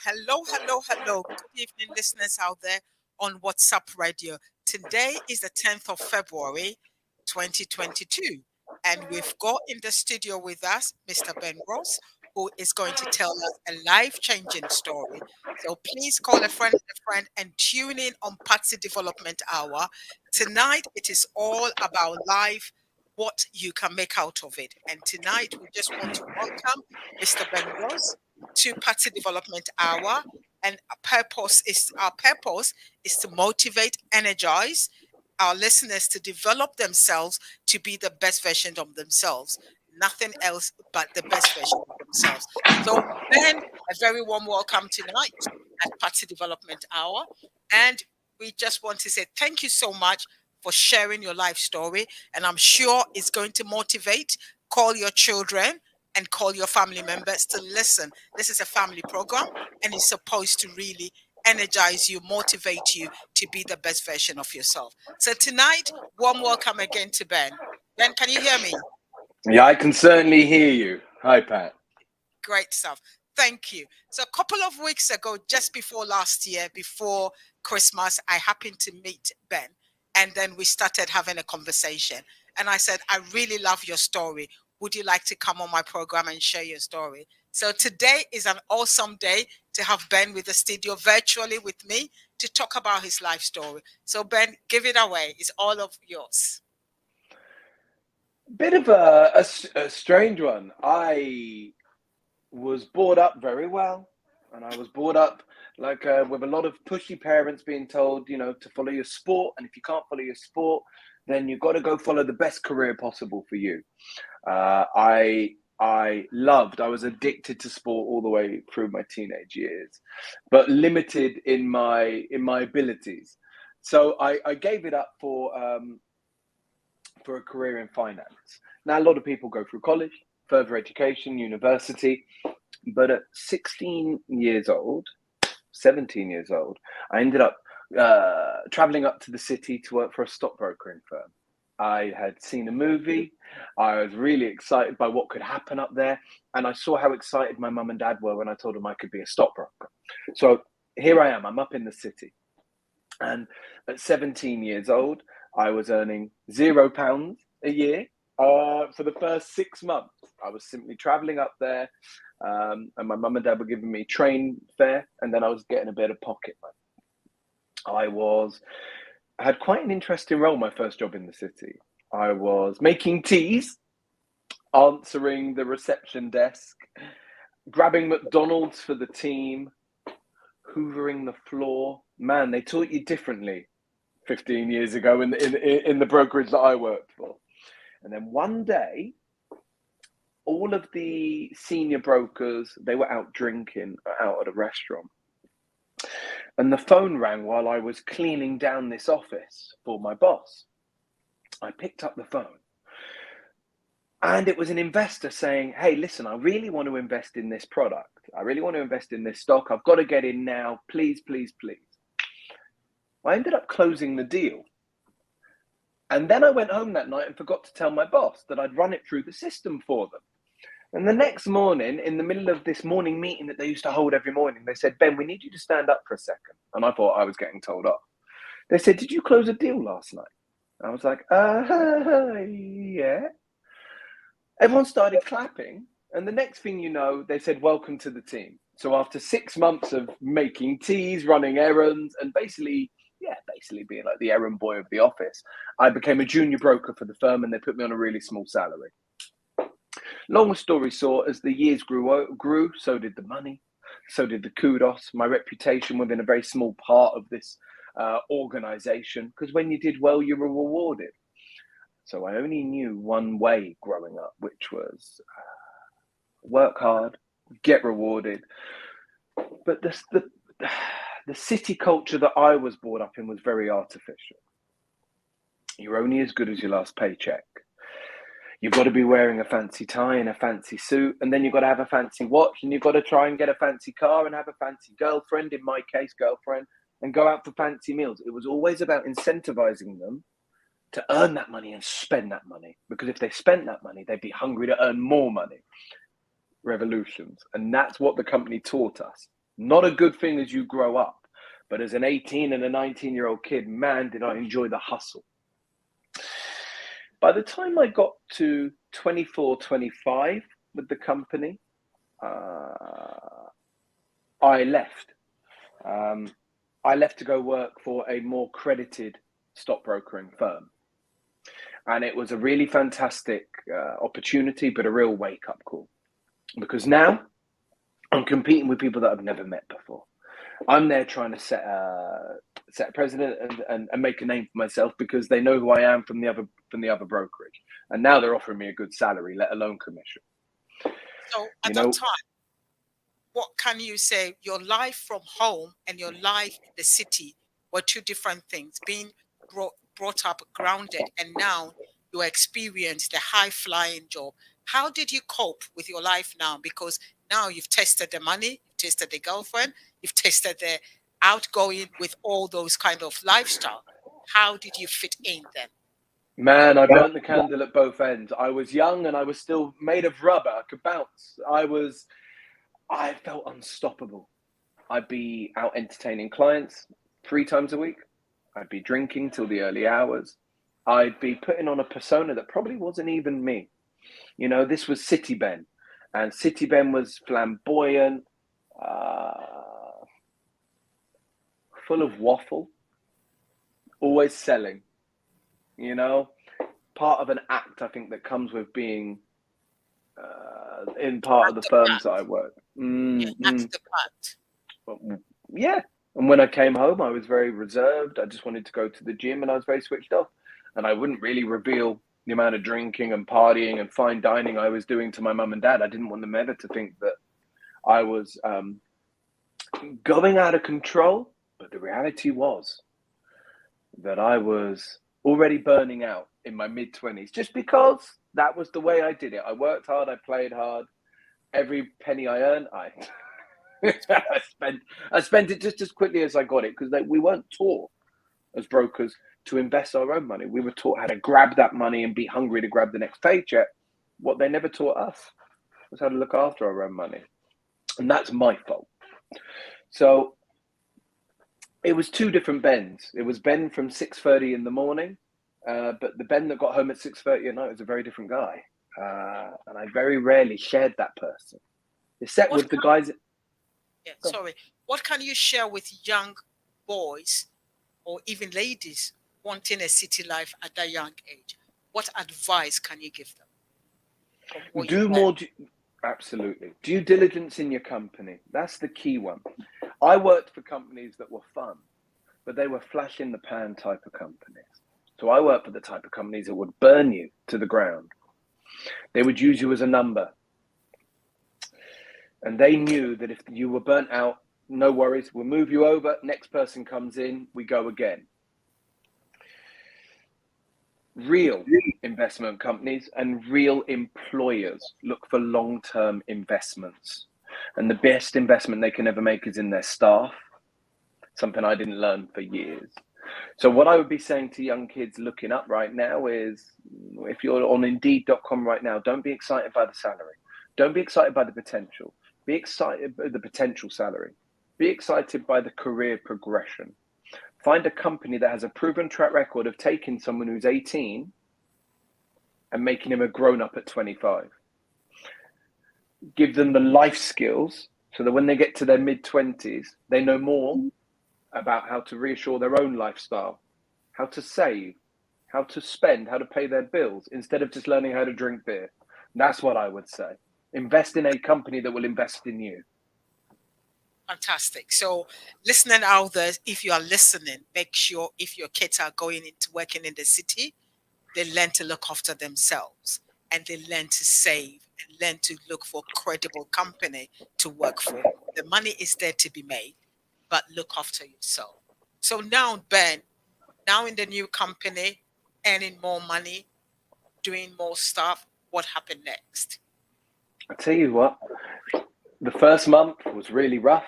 Hello, hello, hello. Good evening, listeners out there on WhatsApp Radio. Today is the 10th of February, 2022. And we've got in the studio with us Mr. Ben Ross, who is going to tell us a life changing story. So please call a friend and tune in on Patsy Development Hour. Tonight, it is all about life, what you can make out of it. And tonight, we just want to welcome Mr. Ben Ross to Patsy Development Hour. And our purpose is to motivate, energize our listeners to develop themselves to be the best version of themselves. Nothing else but the best version of themselves. So, Ben, a very warm welcome tonight at Patsy Development Hour. And we just want to say thank you so much for sharing your life story. And I'm sure it's going to motivate. Call your children and call your family members to listen. This is a family program and it's supposed to really energize you, motivate you to be the best version of yourself. So tonight, warm welcome again to Ben. Ben, can you hear me? Yeah, I can certainly hear you. Hi, Pat. Great stuff. Thank you. So a couple of weeks ago, just before last year, before Christmas, I happened to meet Ben. And then we started having a conversation. And I said, I really love your story. Would you like to come on my program and share your story? So today is an awesome day to have Ben with the studio virtually with me to talk about his life story. So Ben, give it away. It's all of yours. Bit of a strange one. I was brought up very well, and I was brought up with a lot of pushy parents being told, to follow your sport, and if you can't follow your sport, then you've got to go follow the best career possible for you. I was addicted to sport all the way through my teenage years, but limited in my abilities. So I gave it up for a career in finance. Now, a lot of people go through college, further education, university, but at 16 years old, 17 years old, I ended up traveling up to the city to work for a stockbrokering firm. I had seen a movie. I was really excited by what could happen up there. And I saw how excited my mum and dad were when I told them I could be a stockbroker. So here I am, I'm up in the city. And at 17 years old, I was earning £0 a year for the first 6 months. I was simply traveling up there, and my mum and dad were giving me train fare, and then I was getting a bit of pocket money. I had quite an interesting role my first job in the city. I was making teas, answering the reception desk, grabbing McDonald's for the team, hoovering the floor. Man, they taught you differently 15 years ago in the brokerage that I worked for. And then one day, all of the senior brokers, they were out drinking out at a restaurant. And the phone rang while I was cleaning down this office for my boss. I picked up the phone. And it was an investor saying, hey, listen, I really want to invest in this product. I really want to invest in this stock. I've got to get in now. Please, please, please. I ended up closing the deal. And then I went home that night and forgot to tell my boss that I'd run it through the system for them. And the next morning, in the middle of this morning meeting that they used to hold every morning, they said, Ben, we need you to stand up for a second. And I thought I was getting told off. They said, did you close a deal last night? I was like, yeah. Everyone started clapping. And the next thing you know, they said, welcome to the team. So after 6 months of making teas, running errands, and basically being like the errand boy of the office, I became a junior broker for the firm, and they put me on a really small salary. Long story short, as the years grew, so did the money, so did the kudos, my reputation within a very small part of this organization, because when you did well, you were rewarded. So I only knew one way growing up, which was work hard, get rewarded. But the city culture that I was brought up in was very artificial. You're only as good as your last paycheck. You've got to be wearing a fancy tie and a fancy suit, and then you've got to have a fancy watch, and you've got to try and get a fancy car and have a fancy girlfriend, in my case, girlfriend, and go out for fancy meals. It was always about incentivizing them to earn that money and spend that money, because if they spent that money, they'd be hungry to earn more money. Revolutions. And that's what the company taught us. Not a good thing as you grow up. But as an 18 and a 19-year-old kid, man, did I enjoy the hustle. By the time I got to 24, 25 with the company, I left. I left to go work for a more credited stockbrokering firm. And it was a really fantastic opportunity, but a real wake-up call. Because now I'm competing with people that I've never met before. I'm there trying to set a precedent and make a name for myself because they know who I am from the other brokerage. And now they're offering me a good salary, let alone commission. So at that time, what can you say? Your life from home and your life in the city were two different things. Being brought up grounded, and now you experience the high flying job. How did you cope with your life now? Because now you've tested the money, you've tested the girlfriend, you've tested the outgoing with all those kind of lifestyle. How did you fit in then? Man, I burnt the candle at both ends. I was young and I was still made of rubber. I could bounce. I felt unstoppable. I'd be out entertaining clients 3 times a week. I'd be drinking till the early hours. I'd be putting on a persona that probably wasn't even me. This was City Ben. And City Ben was flamboyant, full of waffle, always selling. Part of an act, I think, that comes with being in part of the firms that I work. That's the part. Yeah. And when I came home, I was very reserved. I just wanted to go to the gym and I was very switched off. And I wouldn't really reveal the amount of drinking and partying and fine dining I was doing to my mum and dad. I didn't want them ever to think that I was going out of control. But the reality was that I was already burning out in my mid-20s just because that was the way I did it. I worked hard. I played hard. Every penny I earned, I spent it just as quickly as I got it because we weren't taught as brokers to invest our own money. We were taught how to grab that money and be hungry to grab the next paycheck. What they never taught us was how to look after our own money. And that's my fault. So it was 2 different Bens. It was Ben from 6:30 in the morning, but the Ben that got home at 6:30 at night was a very different guy. And I very rarely shared that person. Except with the guys. What can you share with young boys or even ladies wanting a city life at that young age? What advice can you give them? Do more. Absolutely. Due diligence in your company. That's the key one. I worked for companies that were fun, but they were flash in the pan type of companies. So I worked for the type of companies that would burn you to the ground. They would use you as a number. And they knew that if you were burnt out, no worries, we'll move you over. Next person comes in, we go again. Real investment companies and real employers look for long-term investments. And the best investment they can ever make is in their staff, something I didn't learn for years. So what I would be saying to young kids looking up right now is, if you're on Indeed.com right now, don't be excited by the salary. Don't be excited by the potential. Be excited by the potential salary. Be excited by the career progression. Find a company that has a proven track record of taking someone who's 18 and making him a grown-up at 25. Give them the life skills so that when they get to their mid-20s, they know more about how to reassure their own lifestyle, how to save, how to spend, how to pay their bills, instead of just learning how to drink beer. That's what I would say. Invest in a company that will invest in you. Fantastic. So listening out there, if you are listening, make sure if your kids are going into working in the city, they learn to look after themselves and they learn to save and learn to look for credible company to work for. The money is there to be made, but look after yourself. So now, Ben, now in the new company, earning more money, doing more stuff, what happened next? I tell you what, the first month was really rough.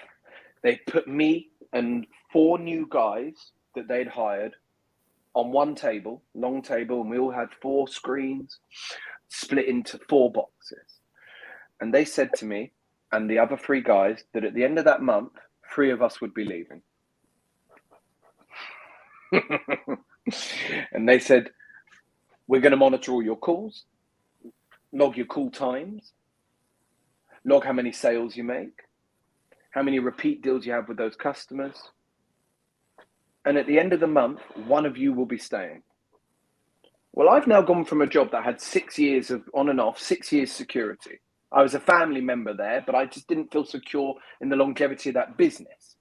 They put me and 4 new guys that they'd hired on one table, long table, and we all had 4 screens split into 4 boxes. And they said to me and the other 3 guys that at the end of that month, 3 of us would be leaving. And they said, we're going to monitor all your calls, log your call times, log how many sales you make, how many repeat deals you have with those customers. And at the end of the month, one of you will be staying. Well, I've now gone from a job that had 6 years of on and off, 6 years security. I was a family member there, but I just didn't feel secure in the longevity of that business.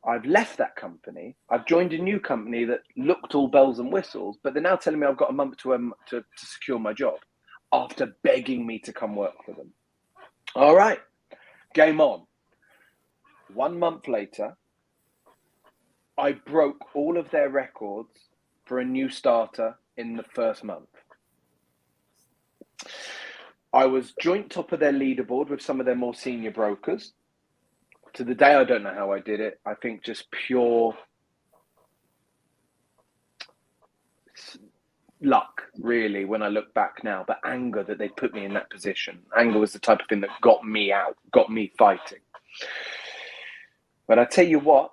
I've left that company. I've joined a new company that looked all bells and whistles, but they're now telling me I've got a month to secure my job after begging me to come work for them. All right, game on. 1 month later, I broke all of their records for a new starter in the first month. I was joint top of their leaderboard with some of their more senior brokers. To the day, I don't know how I did it. I think just pure luck, really, when I look back now. But anger that they put me in that position. Anger was the type of thing that got me out, got me fighting. But I tell you what,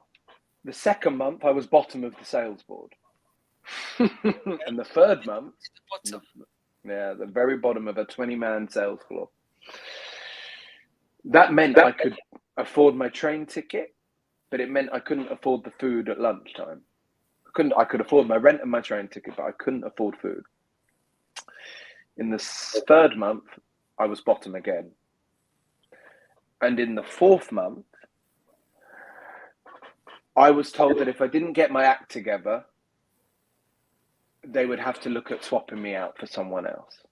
the second month, I was bottom of the sales board. And the third month, the very bottom of a 20-man sales floor. That meant I could afford my train ticket, but it meant I couldn't afford the food at lunchtime. I could afford my rent and my train ticket, but I couldn't afford food. In the third month, I was bottom again. And in the fourth month, I was told that if I didn't get my act together, they would have to look at swapping me out for someone else.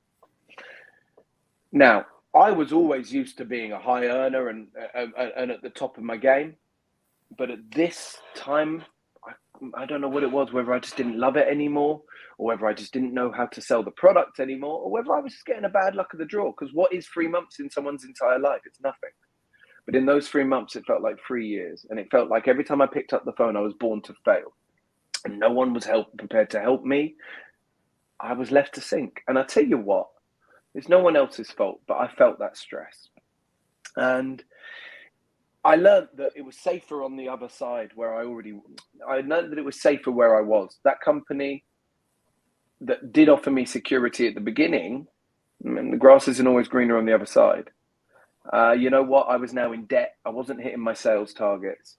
Now, I was always used to being a high earner and at the top of my game. But at this time, I don't know what it was, whether I just didn't love it anymore, or whether I just didn't know how to sell the product anymore, or whether I was just getting a bad luck of the draw. Because what is 3 months in someone's entire life? It's nothing. But in those 3 months, it felt like 3 years. And it felt like every time I picked up the phone, I was born to fail. And no one was prepared to help me. I was left to sink. And I tell you what, it's no one else's fault, but I felt that stress. And I learned that it was safer on the other side I learned that it was safer where I was. That company that did offer me security at the beginning, and the grass isn't always greener on the other side. You know what? I was now in debt. I wasn't hitting my sales targets.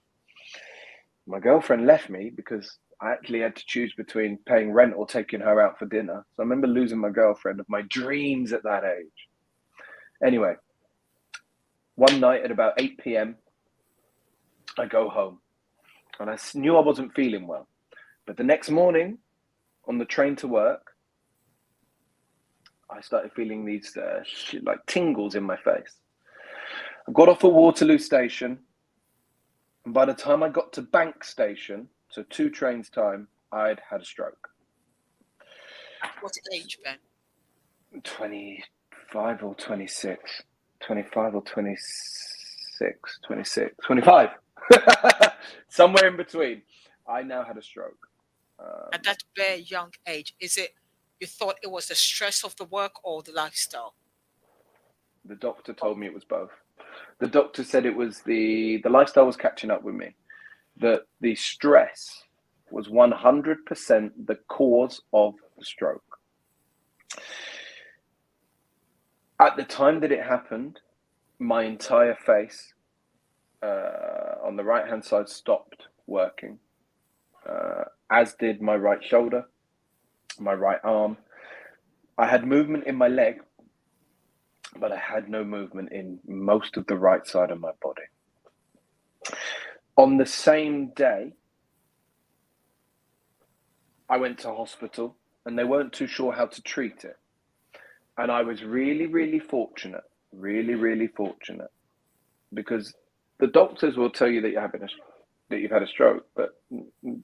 My girlfriend left me because I actually had to choose between paying rent or taking her out for dinner. So I remember losing my girlfriend of my dreams at that age. Anyway, one night at about 8 p.m, I go home and I knew I wasn't feeling well. But the next morning on the train to work, I started feeling these like tingles in my face. I got off at Waterloo Station, and by the time I got to Bank Station, so 2 trains time, I'd had a stroke. At what age, Ben? 25 or 26. 25 or 26. 26. 25. Somewhere in between. I now had a stroke. At that very young age, is it you thought it was the stress of the work or the lifestyle? The doctor told me it was both. The doctor said it was the lifestyle was catching up with me. That the stress was 100% the cause of the stroke. At the time that it happened, my entire face on the right-hand side stopped working, as did my right shoulder, my right arm. I had movement in my leg, but I had no movement in most of the right side of my body. On the same day, I went to hospital and they weren't too sure how to treat it. And I was really, really fortunate, because the doctors will tell you that you've had a stroke, but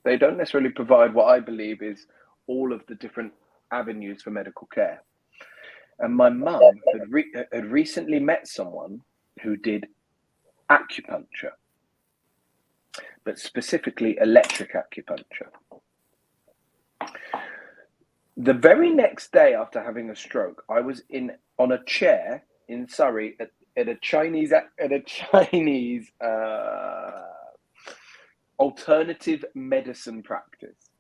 they don't necessarily provide what I believe is all of the different avenues for medical care. And my mum had recently met someone who did acupuncture, but specifically electric acupuncture. The very next day after having a stroke, I was on a chair in Surrey at a Chinese alternative medicine practice,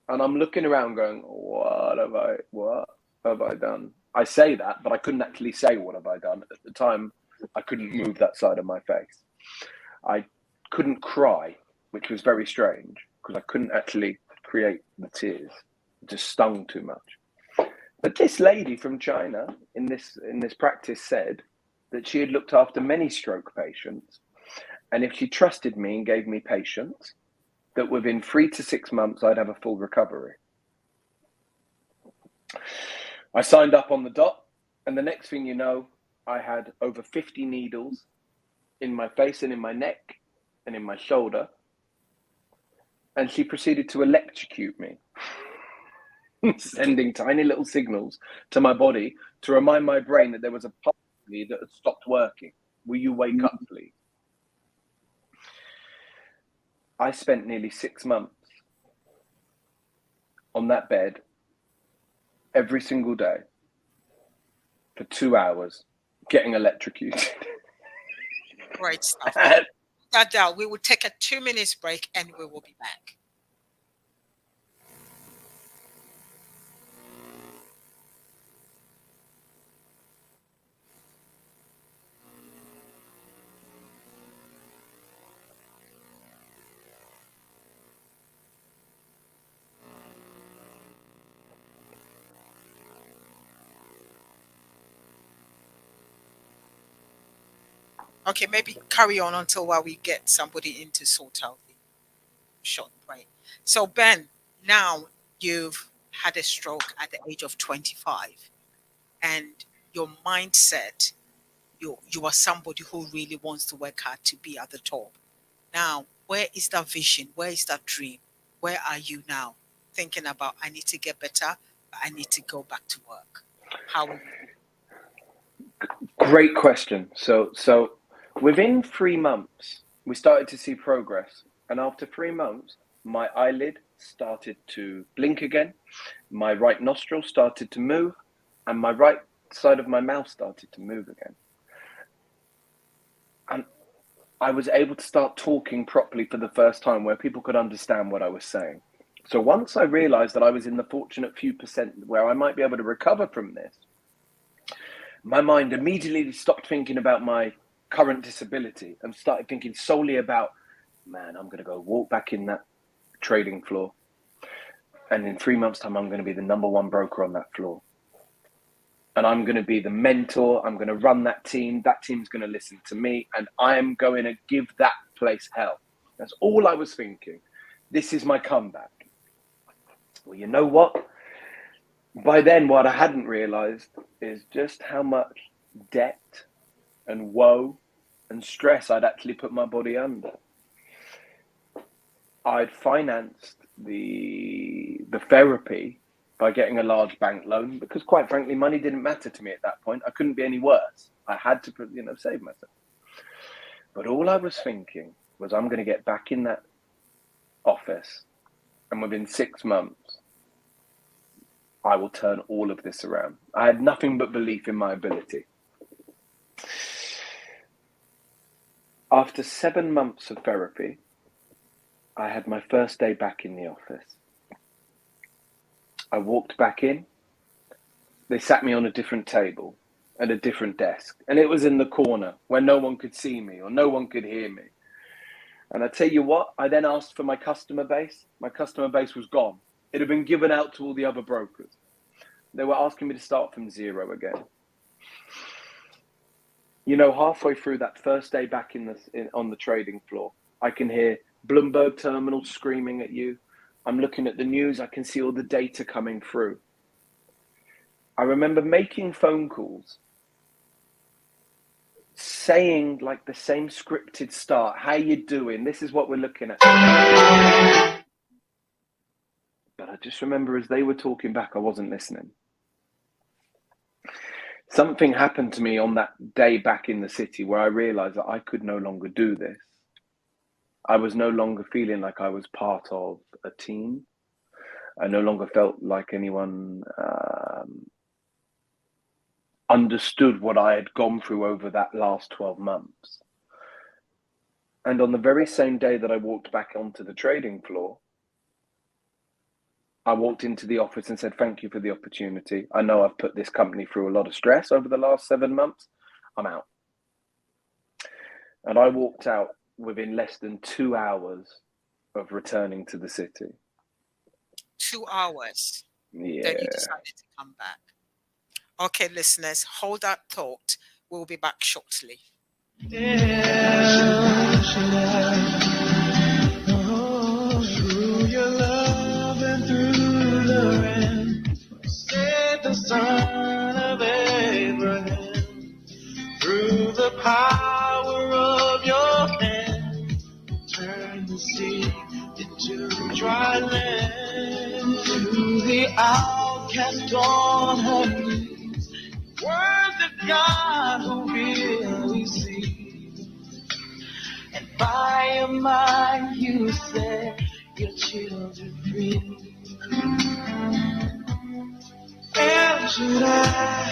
and I'm looking around going, what have I done? I say that, but I couldn't actually say what have I done at the time. I couldn't move that side of my face. I couldn't cry, which was very strange because I couldn't actually create the tears. It just stung too much. But this lady from China in this practice said that she had looked after many stroke patients, and if she trusted me and gave me patience, that within 3 to 6 months I'd have a full recovery. I signed up on the dot, and the next thing you know, I had over 50 needles in my face and in my neck and in my shoulder, and she proceeded to electrocute me, sending tiny little signals to my body to remind my brain that there was a part of me that had stopped working. Will you wake up, please? I spent nearly 6 months on that bed every single day for 2 hours getting electrocuted. Great stuff. Now, we will take a 2-minute break and we will be back. Okay, maybe carry on until while we get somebody in to sort out the short break. So, Ben, now you've had a stroke at the age of 25, and your mindset, you are somebody who really wants to work hard to be at the top. Now, where is that vision? Where is that dream? Where are you now? Thinking about, I need to get better, but I need to go back to work. How will you? Great question. So within 3 months, we started to see progress. And after 3 months, my eyelid started to blink again. My right nostril started to move, and my right side of my mouth started to move again. And I was able to start talking properly for the first time, where people could understand what I was saying. So once I realized that I was in the fortunate few percent where I might be able to recover from this, my mind immediately stopped thinking about my current disability and started thinking solely about, man, I'm going to go walk back in that trading floor. And in 3 months' time, I'm going to be the number one broker on that floor. And I'm going to be the mentor. I'm going to run that team. That team's going to listen to me. And I'm going to give that place hell. That's all I was thinking. This is my comeback. Well, you know what? By then, what I hadn't realized is just how much debt and woe and stress I'd actually put my body under. I'd financed the therapy by getting a large bank loan because, quite frankly, money didn't matter to me at that point. I couldn't be any worse. I had to, save myself. But all I was thinking was, I'm going to get back in that office, and within 6 months, I will turn all of this around. I had nothing but belief in my ability. After 7 months of therapy, I had my first day back in the office. I walked back in. They sat me on a different table at a different desk, and it was in the corner where no one could see me or no one could hear me. And I tell you what, I then asked for my customer base. My customer base was gone. It had been given out to all the other brokers. They were asking me to start from zero again. Halfway through that first day back on the trading floor, I can hear Bloomberg Terminal screaming at you. I'm looking at the news. I can see all the data coming through. I remember making phone calls, saying like the same scripted start. How you doing? This is what we're looking at. But I just remember as they were talking back, I wasn't listening. Something happened to me on that day back in the city where I realized that I could no longer do this. I was no longer feeling like I was part of a team. I no longer felt like anyone understood what I had gone through over that last 12 months. And on the very same day that I walked back onto the trading floor, I walked into the office and said, thank you for the opportunity. I know I've put this company through a lot of stress over the last 7 months. I'm out. And I walked out within less than 2 hours of returning to the city. 2 hours. Yeah. Then you decided to come back. Okay, listeners, hold that thought. We'll be back shortly. Through your love and through the rain, save the son of Abraham. Through the power of your hand, turn the sea into dry land. To the outcast on her knees, words of God who really sees. And by your mind you set your children free. El Shaddai,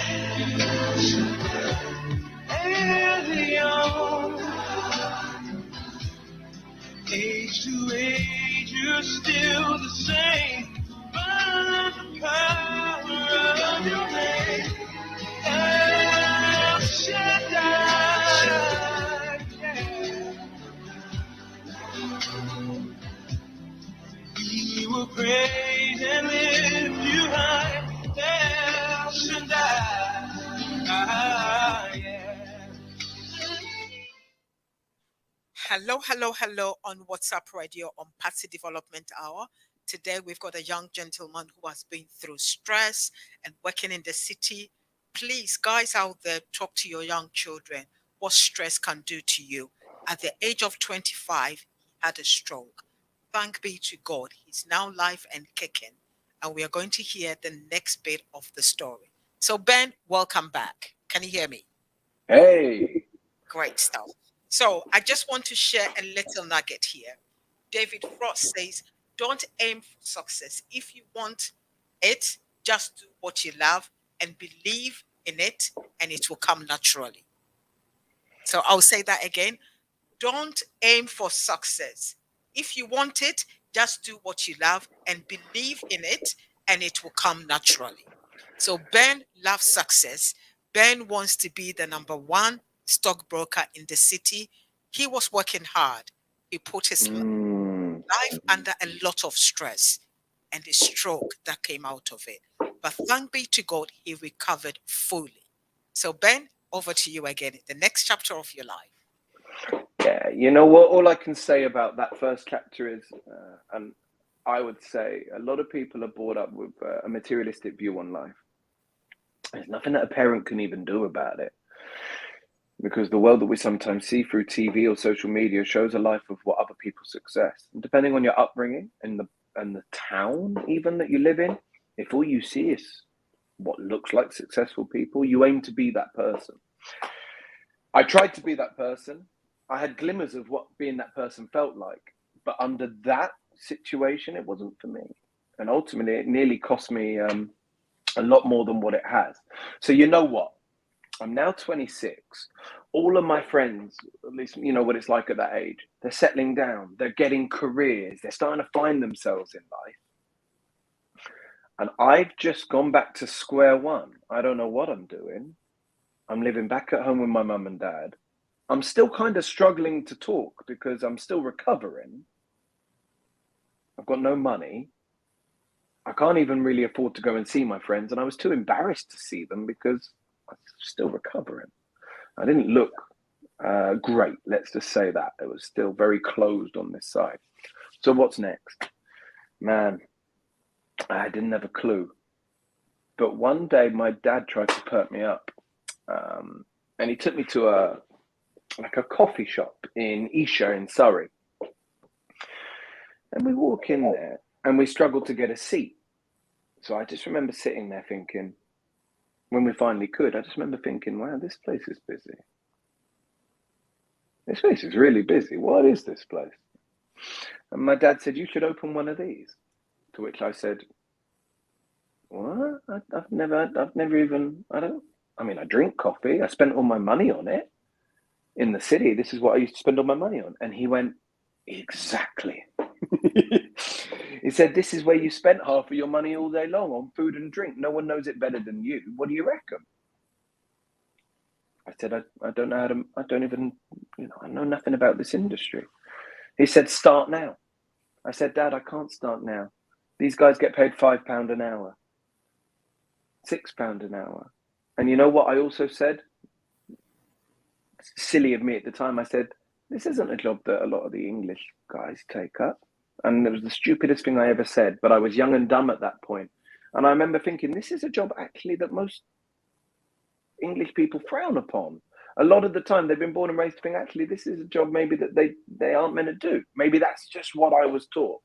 Elion, age to age you're still the same. By the power of your name, El Shaddai, yeah. We will praise and lift you high, El Shaddai, yeah. Hello on WhatsApp Radio on Patsy Development Hour. Today we've got a young gentleman who has been through stress and working in the city. Please, guys out there, talk to your young children what stress can do to you. At the age of 25, he had a stroke. Thank be to God, he's now alive and kicking. And we are going to hear the next bit of the story. So, Ben, welcome back. Can you hear me? Hey. Great stuff. So I just want to share a little nugget here. David Frost says, don't aim for success. If you want it, just do what you love and believe in it, and it will come naturally. So I'll say that again. Don't aim for success. If you want it, just do what you love and believe in it, and it will come naturally. So Ben loves success. Ben wants to be the number one stockbroker in the city. He was working hard. He put his life under a lot of stress and a stroke that came out of it. But thank be to God, he recovered fully. So Ben, over to you again. The next chapter of your life. Yeah, you know what? All I can say about that first chapter is, and I would say a lot of people are brought up with a materialistic view on life. There's nothing that a parent can even do about it. Because the world that we sometimes see through TV or social media shows a life of what other people's success. And depending on your upbringing and the town even that you live in, if all you see is what looks like successful people, you aim to be that person. I tried to be that person. I had glimmers of what being that person felt like. But under that situation, it wasn't for me. And ultimately, it nearly cost me a lot more than what it has. So you know what? I'm now 26. All of my friends, at least you know what it's like at that age, they're settling down, they're getting careers, they're starting to find themselves in life. And I've just gone back to square one. I don't know what I'm doing. I'm living back at home with my mum and dad. I'm still kind of struggling to talk because I'm still recovering. I've got no money. I can't even really afford to go and see my friends. And I was too embarrassed to see them because I'm still recovering. I didn't look great, let's just say that. It was still very closed on this side. So what's next? Man, I didn't have a clue. But one day my dad tried to perk me up. And he took me to a coffee shop in Esher in Surrey. And we walk in there and we struggled to get a seat. So I just remember sitting there thinking, when we finally could, I just remember thinking, wow, this place is busy. This place is really busy. What is this place? And my dad said, you should open one of these. To which I said, what? I've never even, I don't I mean, I drink coffee. I spent all my money on it in the city. This is what I used to spend all my money on. And he went, exactly. He said, this is where you spent half of your money all day long on food and drink. No one knows it better than you. What do you reckon? I said, I don't know how to, I don't even, I know nothing about this industry. He said, start now. I said, Dad, I can't start now. These guys get paid £5 an hour, £6 an hour. And you know what I also said? Silly of me at the time. I said, this isn't a job that a lot of the English guys take up. And it was the stupidest thing I ever said, but I was young and dumb at that point. And I remember thinking, this is a job actually that most English people frown upon. A lot of the time they've been born and raised to think, actually, this is a job maybe that they aren't meant to do. Maybe that's just what I was taught.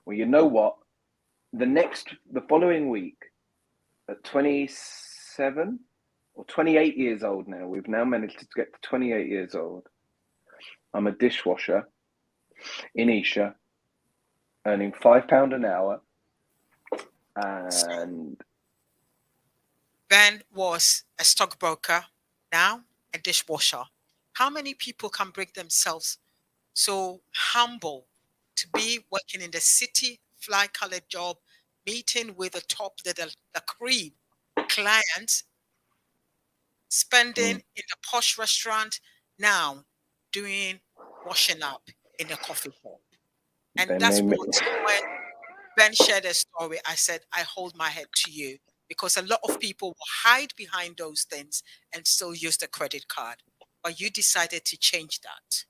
Well, you know what? The following week, at 27 or 28 years old now, we've now managed to get to 28 years old. I'm a dishwasher in Isha, earning £5 an hour. And Ben was a stockbroker, now a dishwasher. How many people can bring themselves so humble to be working in the city, fly-collar job, meeting with the cream clients, spending in the posh restaurant, now doing washing up in the coffee shop? And that's what when Ben shared a story, I said, I hold my head to you, because a lot of people will hide behind those things and still use the credit card. But you decided to change that.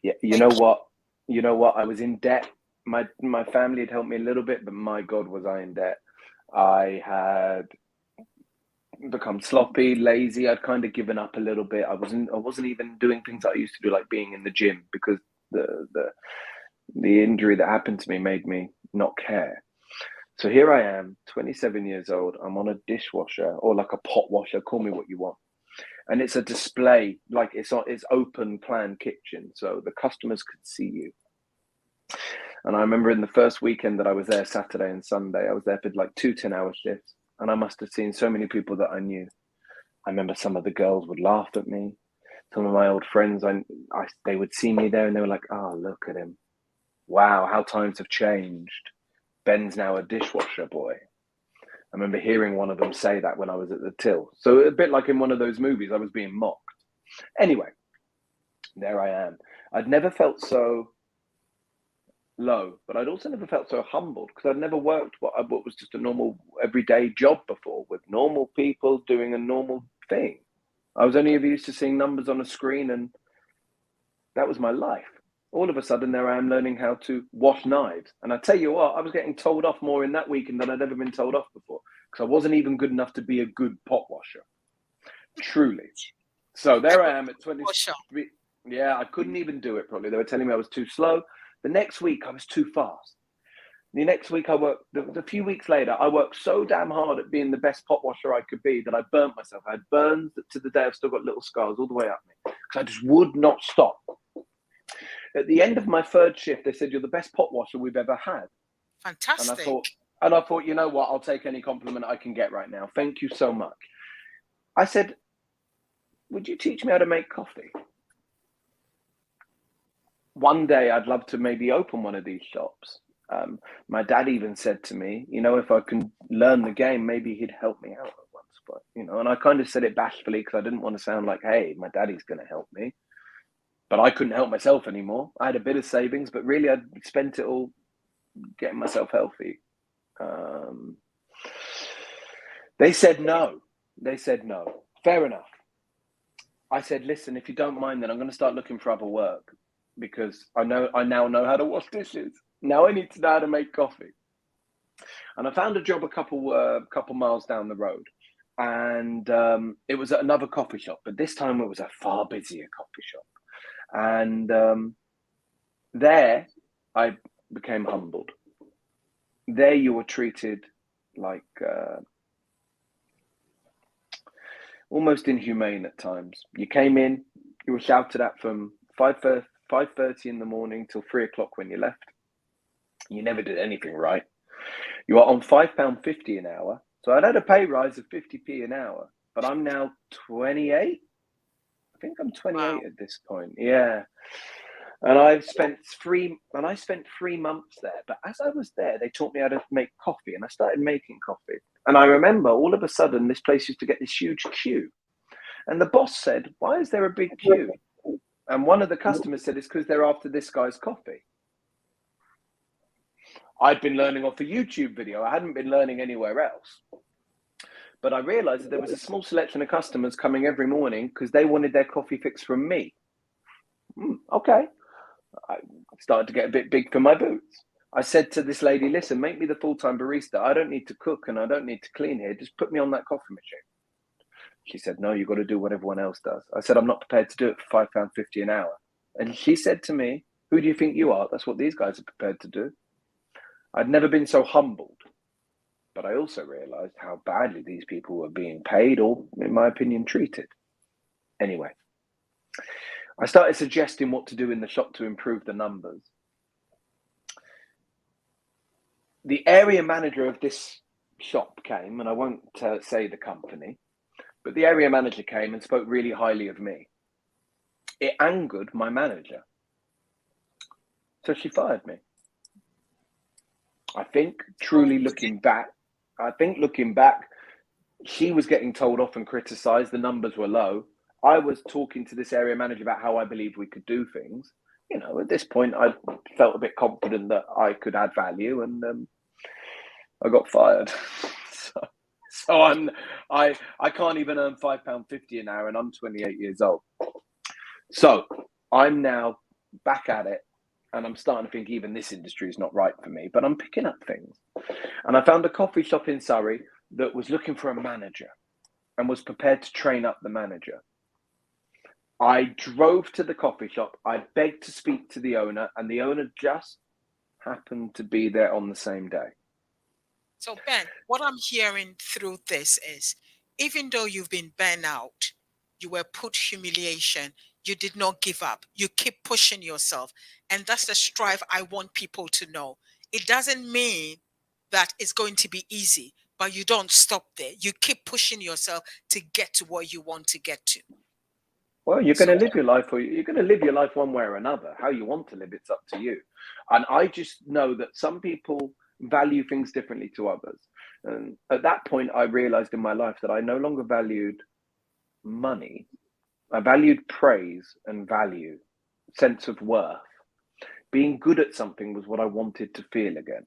Yeah, you know what? I was in debt. My family had helped me a little bit, but my God, was I in debt. I had become sloppy, lazy. I'd kind of given up a little bit. I wasn't even doing things that I used to do, like being in the gym, because the injury that happened to me made me not care. So here I am, 27 years old. I'm on a dishwasher, or like a pot washer, call me what you want. And it's a display, like it's open plan kitchen, so the customers could see you. And I remember in the first weekend that I was there, Saturday and Sunday, I was there for like 2 10-hour shifts, and I must have seen so many people that I knew. I remember some of the girls would laugh at me. Some of my old friends, they would see me there and they were like, oh, look at him. Wow, how times have changed. Ben's now a dishwasher boy. I remember hearing one of them say that when I was at the till. So a bit like in one of those movies, I was being mocked. Anyway, there I am. I'd never felt so low, but I'd also never felt so humbled, because I'd never worked what was just a normal everyday job before, with normal people doing a normal thing. I was only ever used to seeing numbers on a screen, and that was my life. All of a sudden, there I am learning how to wash knives. And I tell you what, I was getting told off more in that weekend than I'd ever been told off before, because I wasn't even good enough to be a good pot washer. Truly. So there I am at 23. Yeah, I couldn't even do it, probably. They were telling me I was too slow. The next week, I was too fast. The next week, a few weeks later, I worked so damn hard at being the best pot washer I could be that I burnt myself. I had burns to the day. I've still got little scars all the way up me, because I just would not stop. At the end of my third shift, they said, you're the best pot washer we've ever had. Fantastic. And I thought, you know what? I'll take any compliment I can get right now. Thank you so much. I said, would you teach me how to make coffee? One day, I'd love to maybe open one of these shops. My dad even said to me, if I can learn the game, maybe he'd help me out at once. But, and I kind of said it bashfully, because I didn't want to sound like, hey, my daddy's going to help me. But I couldn't help myself anymore. I had a bit of savings, but really I'd spent it all getting myself healthy. They said no. Fair enough. I said, listen, if you don't mind, then I'm going to start looking for other work, because I now know how to wash dishes. Now I need to know how to make coffee. And I found a job a couple miles down the road. And it was at another coffee shop, but this time it was a far busier coffee shop. And there I became humbled. There you were treated like almost inhumane at times. You came in, you were shouted at from 5:30 in the morning till 3 o'clock when you left. You never did anything right. You are on £5.50 an hour, So I'd had a pay rise of 50p an hour, but I'm now 28. I think I'm 28 Wow. at this point. Yeah. And I spent 3 months there. But as I was there, they taught me how to make coffee, and I started making coffee. And I remember all of a sudden this place used to get this huge queue. And the boss said, "Why is there a big queue?" And one of the customers said, "It's because they're after this guy's coffee." I'd been learning off a YouTube video. I hadn't been learning anywhere else. But I realized that there was a small selection of customers coming every morning because they wanted their coffee fix from me. Okay. I started to get a bit big for my boots. I said to this lady, "Listen, make me the full-time barista. I don't need to cook and I don't need to clean here. Just put me on that coffee machine." She said, "No, you've got to do what everyone else does." I said, "I'm not prepared to do it for £5.50 an hour." And she said to me, "Who do you think you are? That's what these guys are prepared to do." I'd never been so humbled, but I also realized how badly these people were being paid or, in my opinion, treated. Anyway, I started suggesting what to do in the shop to improve the numbers. The area manager of this shop came, and I won't say the company, but the area manager came and spoke really highly of me. It angered my manager. So she fired me. I think looking back, she was getting told off and criticised. The numbers were low. I was talking to this area manager about how I believed we could do things. You know, at this point, I felt a bit confident that I could add value, and I got fired. So I can't even earn £5.50 an hour, and I'm 28 years old. So I'm now back at it, and I'm starting to think even this industry is not right for me, but I'm picking up things. And I found a coffee shop in Surrey that was looking for a manager and was prepared to train up the manager. I drove to the coffee shop. I begged to speak to the owner, and the owner just happened to be there on the same day. So, Ben, what I'm hearing through this is, even though you've been burnt out, you were put humiliation, you did not give up. You keep pushing yourself. And that's the strive I want people to know. It doesn't mean that it's going to be easy, but you don't stop there. You keep pushing yourself to get to where you want to get to. Well, you're going to live your life, or you're going to live your life one way or another. How you want to live, it's up to you. And I just know that some people value things differently to others. And at that point, I realized in my life that I no longer valued money. I valued praise and value, sense of worth. Being good at something was what I wanted to feel again.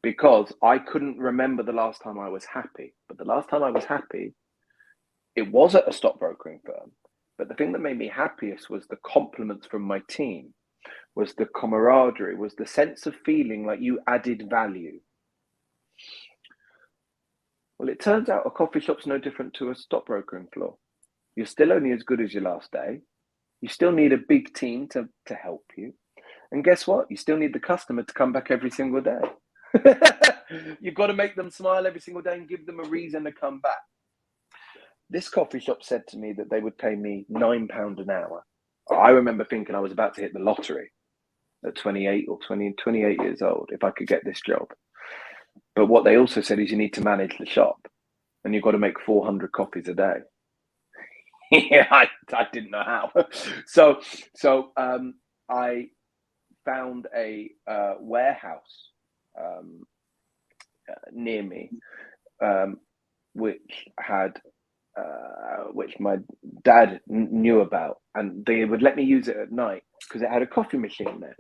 Because I couldn't remember the last time I was happy. But the last time I was happy, it was at a stockbrokering firm. But the thing that made me happiest was the compliments from my team, was the camaraderie, was the sense of feeling like you added value. Well, it turns out a coffee shop's no different to a stockbrokering floor. You're still only as good as your last day. You still need a big team to help you. And guess what? You still need the customer to come back every single day. You've got to make them smile every single day and give them a reason to come back. This coffee shop said to me that they would pay me £9 an hour. I remember thinking I was about to hit the lottery at 28 years old if I could get this job. But what they also said is you need to manage the shop and you've got to make 400 coffees a day. Yeah, I didn't know how. So I found a warehouse near me, which my dad knew about, and they would let me use it at night because it had a coffee machine there.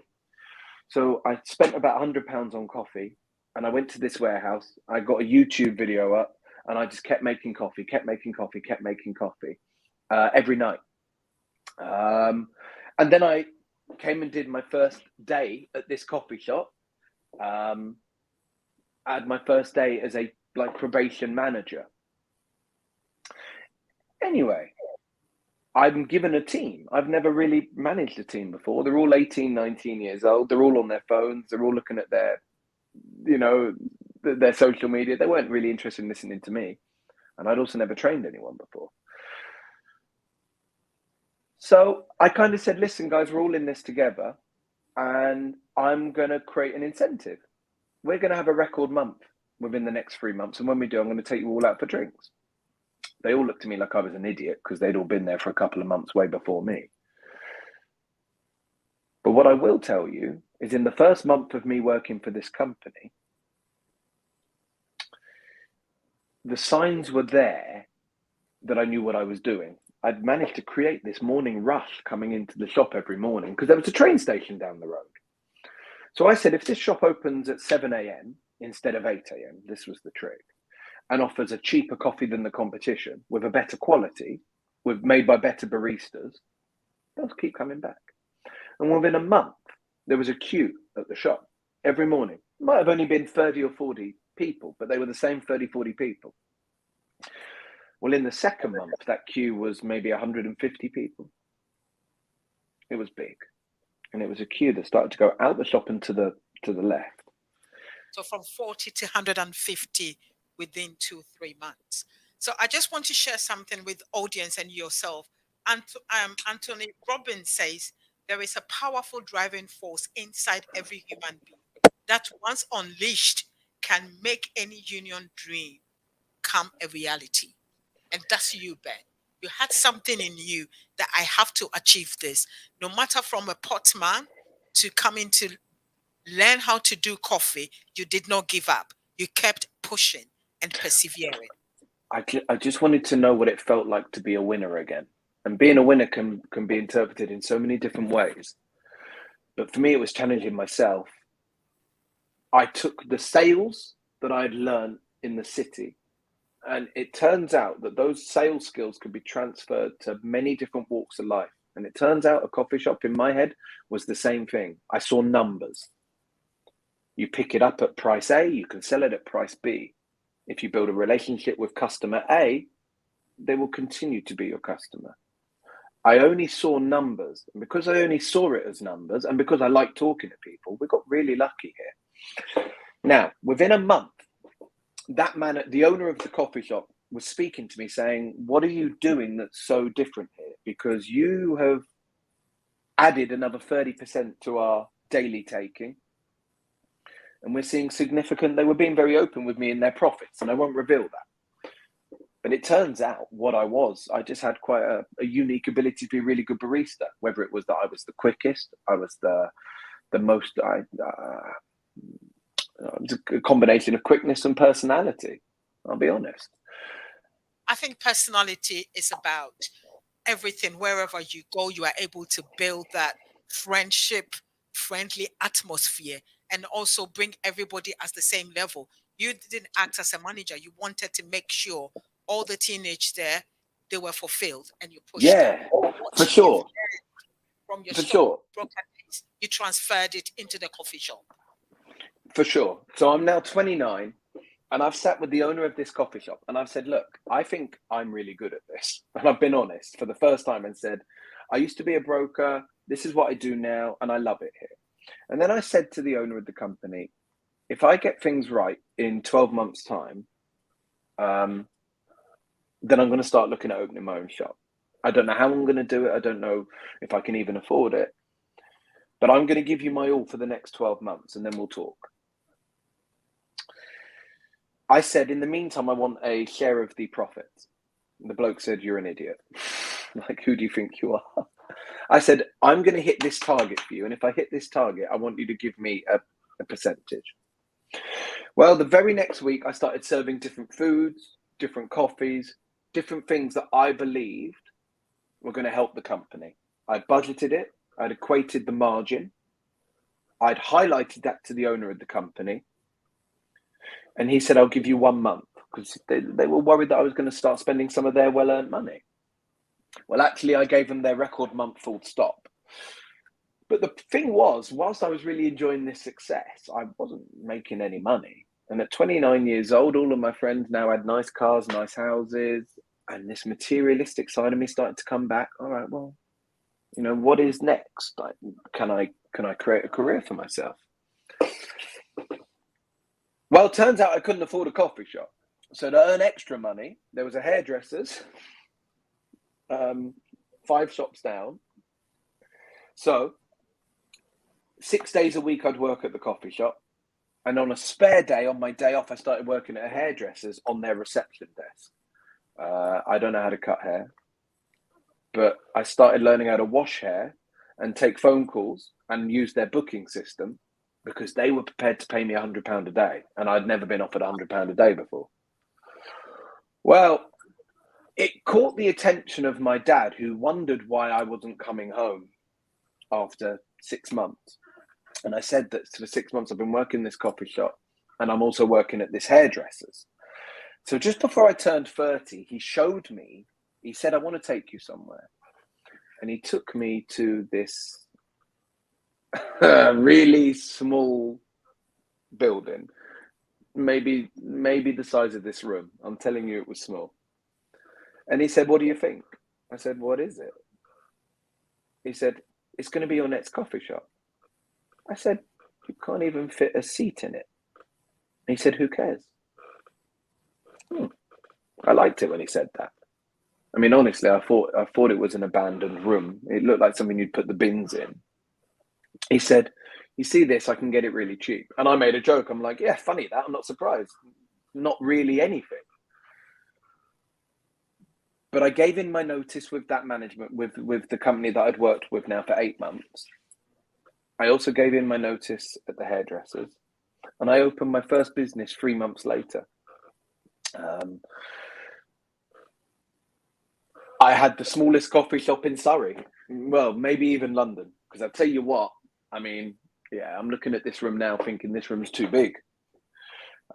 So I spent about £100 on coffee, and I went to this warehouse. I got a YouTube video up, and I just kept making coffee every night. And then I came and did my first day at this coffee shop. I had my first day as a probation manager. Anyway, I'm given a team. I've never really managed a team before. They're all 18, 19 years old. They're all on their phones. They're all looking at their social media. They weren't really interested in listening to me. And I'd also never trained anyone before. So I kind of said, listen, guys, we're all in this together. And I'm going to create an incentive. We're going to have a record month. within the next 3 months. And when we do, I'm going to take you all out for drinks. They all looked at me like I was an idiot because they'd all been there for a couple of months way before me. But what I will tell you is in the first month of me working for this company, the signs were there that I knew what I was doing. I'd managed to create this morning rush coming into the shop every morning because there was a train station down the road. So I said, if this shop opens at 7 a.m. instead of 8 a.m., this was the trick, and offers a cheaper coffee than the competition with a better quality, made by better baristas, they'll keep coming back. And within a month, there was a queue at the shop every morning. It might have only been 30 or 40 people, but they were the same 30, 40 people. Well, in the second month, that queue was maybe 150 people. It was big. And it was a queue that started to go out the shop and to the left. So from 40 to 150 within 2-3 months. So I just want to share something with audience and yourself. Anthony Robbins says there is a powerful driving force inside every human being that once unleashed can make any union dream come a reality. And that's you, Ben. You had something in you that I have to achieve this. No matter from a potman to coming to learn how to do coffee, you did not give up. You kept pushing and persevering. I just wanted to know what it felt like to be a winner again. And being a winner can be interpreted in so many different ways. But for me, it was challenging myself. I took the sales that I'd learned in the city, and it turns out that those sales skills could be transferred to many different walks of life. And it turns out a coffee shop in my head was the same thing. I saw numbers. You pick it up at price A, you can sell it at price B. If you build a relationship with customer A, they will continue to be your customer. I only saw numbers. And because I only saw it as numbers, and because I like talking to people, we got really lucky here. Now, within a month, that man, the owner of the coffee shop, was speaking to me saying, what are you doing that's so different here? Because you have added another 30% to our daily taking. And we're seeing significant, they were being very open with me in their profits, and I won't reveal that. But it turns out what I just had quite a unique ability to be a really good barista, whether it was that I was the quickest, I was the most, it was a combination of quickness and personality, I'll be honest. I think personality is about everything. Wherever you go, you are able to build that friendly atmosphere, and also bring everybody at the same level. You didn't act as a manager. You wanted to make sure all the teenage there, they were fulfilled, and you pushed them. For sure. From your for shop, sure. broken piece, you transferred it into the coffee shop. For sure. So I'm now 29, and I've sat with the owner of this coffee shop, and I've said, look, I think I'm really good at this. And I've been honest for the first time and said, I used to be a broker. This is what I do now, and I love it here. And then I said to the owner of the company, if I get things right in 12 months' time, then I'm going to start looking at opening my own shop. I don't know how I'm going to do it. I don't know if I can even afford it. But I'm going to give you my all for the next 12 months, and then we'll talk. I said, in the meantime, I want a share of the profits. The bloke said, you're an idiot. Like, who do you think you are? I said, I'm going to hit this target for you. And if I hit this target, I want you to give me a percentage. Well, the very next week, I started serving different foods, different coffees, different things that I believed were going to help the company. I budgeted it. I'd equated the margin. I'd highlighted that to the owner of the company. And he said, I'll give you 1 month, because they were worried that I was going to start spending some of their well-earned money. Well, actually, I gave them their record month full stop. But the thing was, whilst I was really enjoying this success, I wasn't making any money. And at 29 years old, all of my friends now had nice cars, nice houses, and this materialistic side of me started to come back. All right, well, you know, what is next? Like, can I create a career for myself? Well, it turns out I couldn't afford a coffee shop. So to earn extra money, there was a hairdresser's, 5 shops down. So 6 days a week I'd work at the coffee shop, And on a spare day, on my day off, I started working at a hairdresser's on their reception desk. I don't know how to cut hair, but I started learning how to wash hair and take phone calls and use their booking system because they were prepared to pay me £100 a day. And I'd never been offered £100 a day before. Well, it caught the attention of my dad, who wondered why I wasn't coming home after 6 months. And I said that for 6 months I've been working in this coffee shop and I'm also working at this hairdresser's. So just before I turned 30, he showed me, he said, I want to take you somewhere. And he took me to this really small building, maybe the size of this room. I'm telling you, it was small. And he said, what do you think? I said, what is it? He said, it's going to be your next coffee shop. I said, you can't even fit a seat in it. And he said, who cares? I liked it when he said that. I mean, honestly, I thought it was an abandoned room. It looked like something you'd put the bins in. He said, you see this, I can get it really cheap. And I made a joke. I'm like, yeah, funny that. I'm not surprised. Not really anything. But I gave in my notice with that management, with the company that I'd worked with now for 8 months. I also gave in my notice at the hairdressers. And I opened my first business 3 months later. I had the smallest coffee shop in Surrey. Well, maybe even London. Because I'll tell you what, I mean, yeah, I'm looking at this room now thinking this room's too big.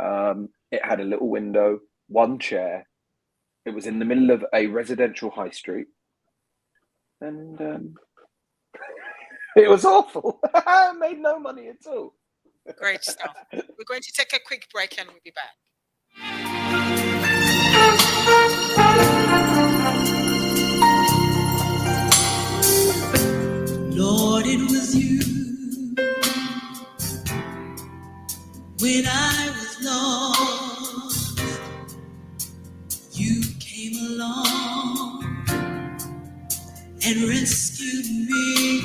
It had a little window, one chair. It was in the middle of a residential high street. And it was awful. I made no money at all. Great stuff. We're going to take a quick break and we'll be back. Lord, it was you when I was lost. You came along and rescued me.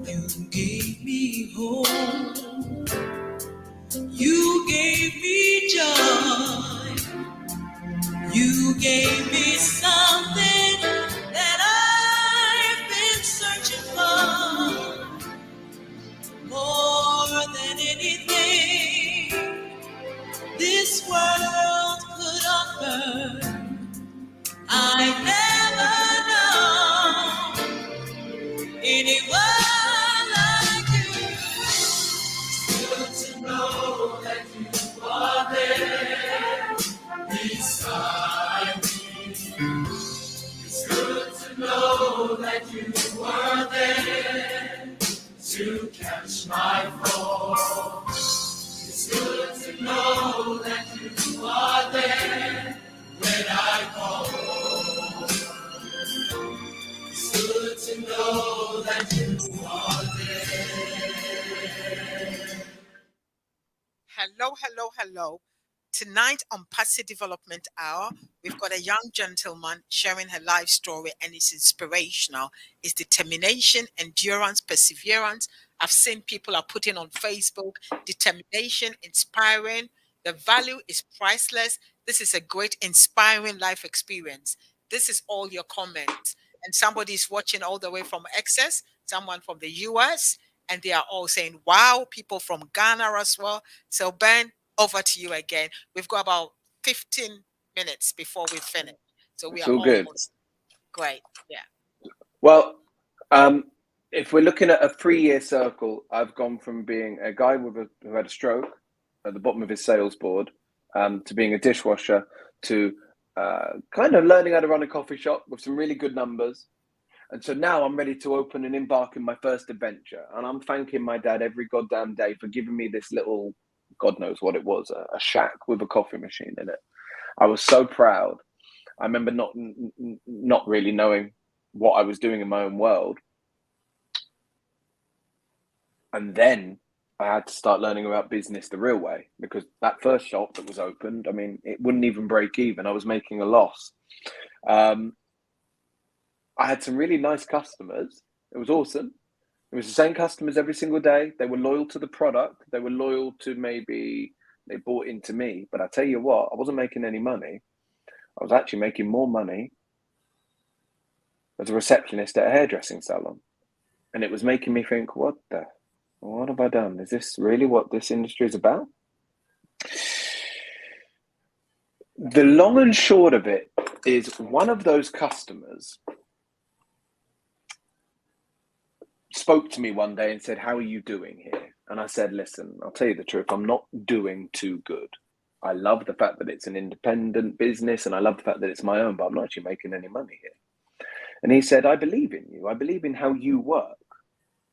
You gave me hope. You gave me joy. You gave me something that I've been searching for more than anything this world could offer. I've never known anyone like you. It's good to know that you are there beside me. It's good to know that you were there to catch my fall. It's good to know that you are there when I call. It's good to know that you are there. Hello, hello, hello. Tonight on Patsy Development Hour, we've got a young gentleman sharing her life story, and it's inspirational. It's determination, endurance, perseverance. I've seen people are putting on Facebook, determination, inspiring. The value is priceless. This is a great, inspiring life experience. This is all your comments. And somebody's watching all the way from Excess, someone from the US, and they are all saying, wow, people from Ghana as well. So, Ben, over to you again. We've got about 15 minutes before we finish. So we It's are all good. almost great. Yeah. Well, if we're looking at a 3-year circle, I've gone from being a guy who had a stroke at the bottom of his sales board to being a dishwasher to kind of learning how to run a coffee shop with some really good numbers. And so now I'm ready to open and embark in my first adventure. And I'm thanking my dad every goddamn day for giving me this little, God knows what it was, a shack with a coffee machine in it. I was so proud. I remember not really knowing what I was doing in my own world. And then I had to start learning about business the real way, because that first shop that was opened, I mean, it wouldn't even break even. I was making a loss. I had some really nice customers. It was awesome. It was the same customers every single day. They were loyal to the product. They were loyal to maybe they bought into me. But I tell you what, I wasn't making any money. I was actually making more money as a receptionist at a hairdressing salon. And it was making me think, what have I done? Is this really what this industry is about? The long and short of it is one of those customers spoke to me one day and said, how are you doing here? And I said, listen, I'll tell you the truth, I'm not doing too good. I love the fact that it's an independent business and I love the fact that it's my own, but I'm not actually making any money here. And he said, I believe in you. I believe in how you work.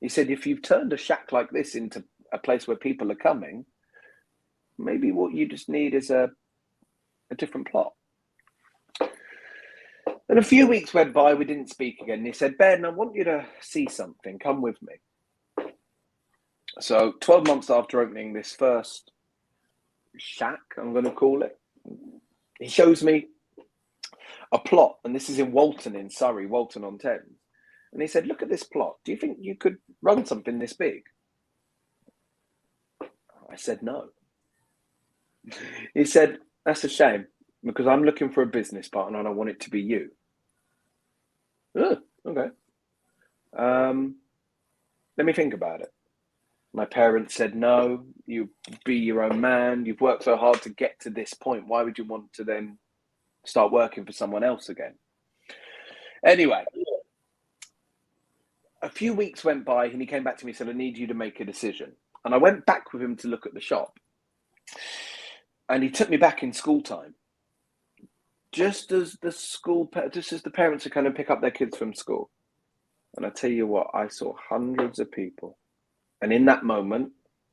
He said, if you've turned a shack like this into a place where people are coming, maybe what you just need is a different plot. And a few weeks went by, we didn't speak again. And he said, Ben, I want you to see something. Come with me. So 12 months after opening this first shack, I'm going to call it, he shows me a plot. And this is in Walton in Surrey, Walton-on-Thames. And he said, look at this plot. Do you think you could run something this big? I said, no. He said, that's a shame because I'm looking for a business partner and I want it to be you. Oh, okay. Let me think about it. My parents said, no, you be your own man. You've worked so hard to get to this point. Why would you want to then start working for someone else again? Anyway, a few weeks went by and he came back to me and said, I need you to make a decision. And I went back with him to look at the shop. And he took me back in school time. Just as the parents are kind of pick up their kids from school. And I tell you what, I saw hundreds of people. And in that moment,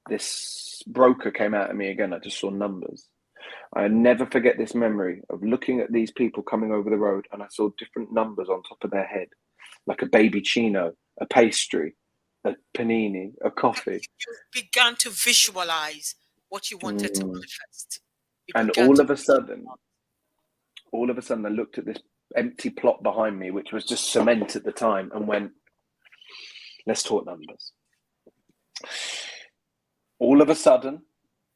this broker came out at me again. I just saw numbers. I never forget this memory of looking at these people coming over the road and I saw different numbers on top of their head, like a baby chino, a pastry, a panini, a coffee. You began to visualize what you wanted to manifest. And all of a sudden, I looked at this empty plot behind me, which was just cement at the time, and went, let's talk numbers. All of a sudden,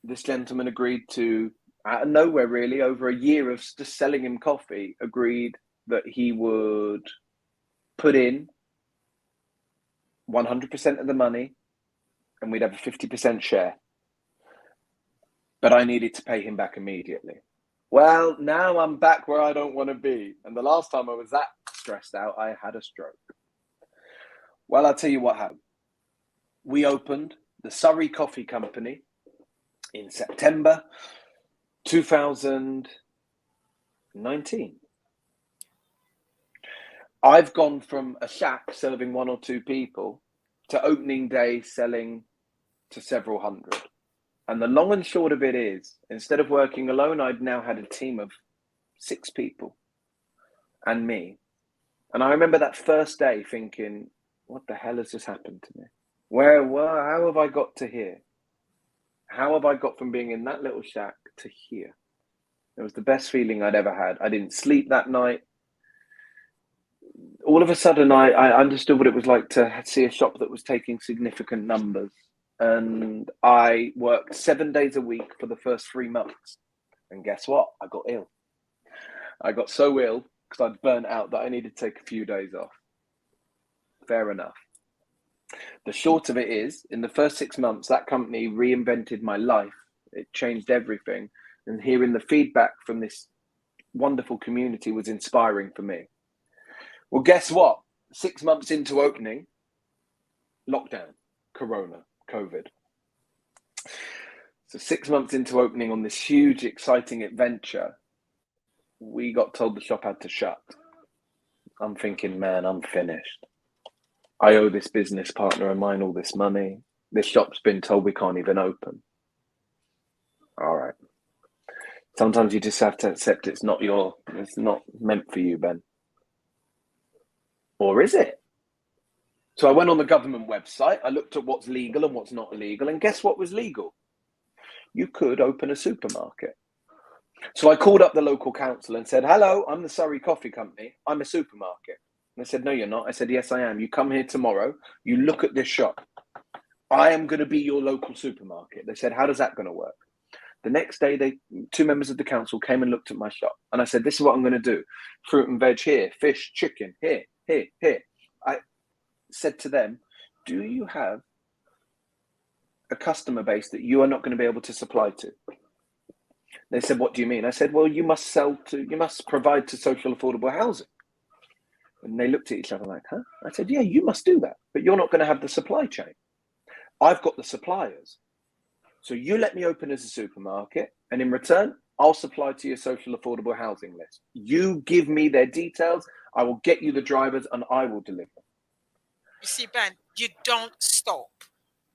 this gentleman agreed to, out of nowhere really, over a year of just selling him coffee, agreed that he would put in 100% of the money and we'd have a 50% share. But I needed to pay him back immediately. Well, now I'm back where I don't want to be. And the last time I was that stressed out, I had a stroke. Well, I'll tell you what happened. We opened the Surrey Coffee Company in September 2019. I've gone from a shack serving one or two people to opening day selling to several hundred. And the long and short of it is, instead of working alone, I'd now had a team of 6 people and me. And I remember that first day thinking, what the hell has just happened to me? How have I got to here? How have I got from being in that little shack to here? It was the best feeling I'd ever had. I didn't sleep that night. All of a sudden, I understood what it was like to see a shop that was taking significant numbers. And I worked 7 days a week for the first 3 months. And guess what? I got ill. I got so ill because I'd burnt out that I needed to take a few days off. Fair enough. The short of it is, in the first 6 months, that company reinvented my life. It changed everything. And hearing the feedback from this wonderful community was inspiring for me. Well, guess what? 6 months into opening, lockdown, Corona, COVID. So 6 months into opening on this huge, exciting adventure, we got told the shop had to shut. I'm thinking, man, I'm finished. I owe this business partner of mine all this money. This shop's been told we can't even open. All right. Sometimes you just have to accept it's not meant for you, Ben. Or is it? So I went on the government website. I looked at what's legal and what's not illegal. And guess what was legal? You could open a supermarket. So I called up the local council and said, hello, I'm the Surrey Coffee Company. I'm a supermarket. I said, no, you're not. I said, yes, I am. You come here tomorrow. You look at this shop. I am going to be your local supermarket. They said, how does that going to work? The next day, two members of the council came and looked at my shop. And I said, this is what I'm going to do. Fruit and veg here, fish, chicken, here, here, here. I said to them, do you have a customer base that you are not going to be able to supply to? They said, what do you mean? I said, well, you must provide to social affordable housing. And they looked at each other like, huh? I said, yeah, you must do that, but you're not going to have the supply chain. I've got the suppliers. So you let me open as a supermarket, and in return, I'll supply to your social affordable housing list. You give me their details, I will get you the drivers, and I will deliver. You see, Ben, you don't stop.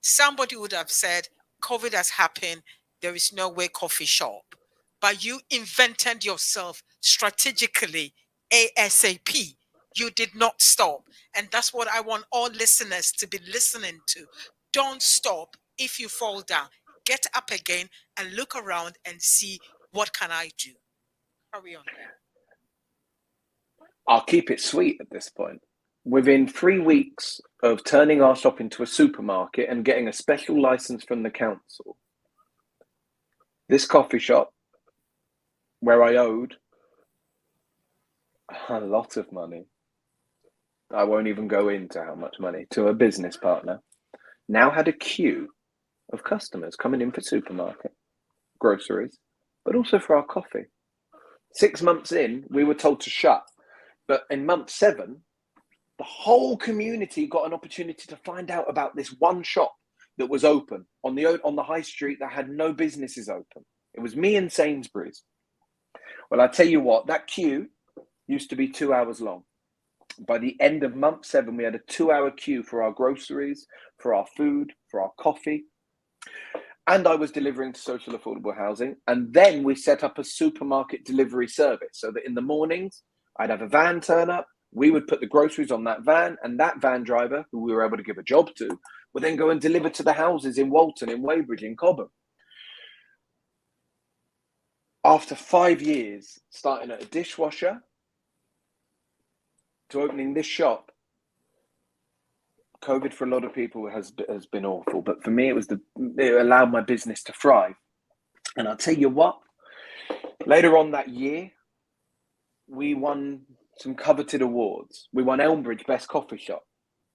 Somebody would have said, COVID has happened, there is no way coffee shop. But you invented yourself strategically, ASAP. You did not stop. And that's what I want all listeners to be listening to. Don't stop. If you fall down, get up again and look around and see, what can I do? Carry on. I'll keep it sweet at this point. Within 3 weeks of turning our shop into a supermarket and getting a special license from the council, this coffee shop, where I owed a lot of money, I won't even go into how much money, to a business partner, now had a queue of customers coming in for supermarket, groceries, but also for our coffee. 6 months in, we were told to shut. But in month 7, the whole community got an opportunity to find out about this one shop that was open on the high street that had no businesses open. It was me and Sainsbury's. Well, I tell you what, that queue used to be 2 hours long. By the end of month 7, we had a 2-hour queue for our groceries, for our food, for our coffee. And I was delivering to social affordable housing. And then we set up a supermarket delivery service so that in the mornings, I'd have a van turn up. We would put the groceries on that van, and that van driver, who we were able to give a job to, would then go and deliver to the houses in Walton, in Weybridge, in Cobham. After 5 years, starting at a dishwasher to opening this shop, COVID for a lot of people has been awful, but for me, it allowed my business to thrive. And I'll tell you what, later on that year, we won some coveted awards. We won Elmbridge Best Coffee Shop.